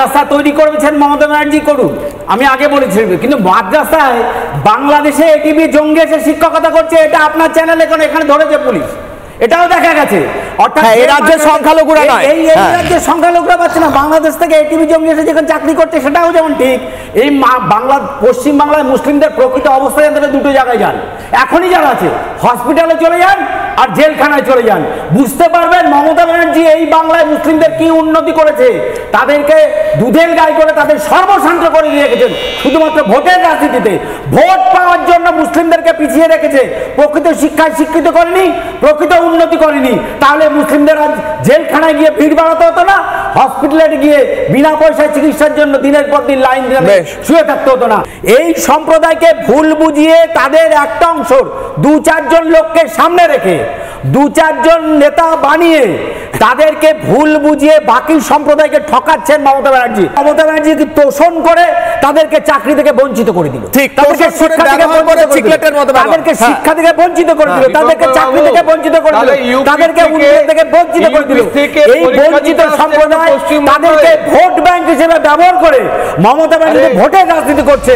মাদ্রাসা তৈরি করেছেন মমতা ব্যানার্জি, করুন, আমি আগে বলেছি, কিন্তু মাদ্রাসায় বাংলাদেশে এটিভি জঙ্গি এসে শিক্ষকতা করছে, এটা আপনার চ্যানেলে এখানে ধরেছে পুলিশ, এটাও দেখা গেছে। অর্থাৎ এই রাজ্যের সংখ্যালঘুরা নয়, এই রাজ্যের সংখ্যালঘুরা পাচ্ছে না, বাংলাদেশ থেকে এটিভি জঙ্গি এসে যেখানে চাকরি করছে সেটাও যেমন ঠিক। এই পশ্চিম বাংলায় মুসলিমদের প্রকৃত অবস্থা জানতে দুটো জায়গায় যান, এখনই যারা আছে হসপিটালে চলে যান আর জেলখানায় চলে যান, বুঝতে পারবেন মমতা ব্যানার্জি এই বাংলায় মুসলিমদের কি উন্নতি করেছে। তাদেরকে দুধের গায়ে করে তাদের সর্বশান্ত করে দিয়ে রেখেছেন শুধুমাত্র ভোটের রাজনীতিতে, ভোট পাওয়ার জন্য মুসলিমদেরকে পিছিয়ে রেখেছে, প্রকৃত শিক্ষায় শিক্ষিত করেনি, প্রকৃত উন্নতি করেনি। তাহলে মুসলিমদের আজ জেলখানায় গিয়ে ভিড় বাড়াতে হতো না, হসপিটালে গিয়ে বিনা পয়সায় চিকিৎসার জন্য দিনের পর দিন লাইন দিয়ে শুয়ে থাকতে হতো না। এই সম্প্রদায়কে ভুল বুঝিয়ে তাদের একটা অংশ 2-4 জন লোককে সামনে রেখে 2-4 জন নেতা বানিয়ে তাদেরকে ভুল বুঝিয়ে বাকি সম্প্রদায়কে ঠকাচ্ছেন মমতা ব্যানার্জি। মমতা ব্যানার্জিকে তোষণ করে তাদেরকে চাকরি থেকে বঞ্চিত করে দিল, তাদেরকে শিক্ষা থেকে বঞ্চিত করে দিল, তাদেরকে চাকরি থেকে বঞ্চিত করে দিল, তাদেরকে উন্নয়ন থেকে বঞ্চিত করে দিল। এই বঞ্চিত সম্প্রদায় তাদেরকে ভোট ব্যাংক হিসেবে ব্যবহার করে মমতা ব্যানার্জি ভোটের রাজনীতি করছে।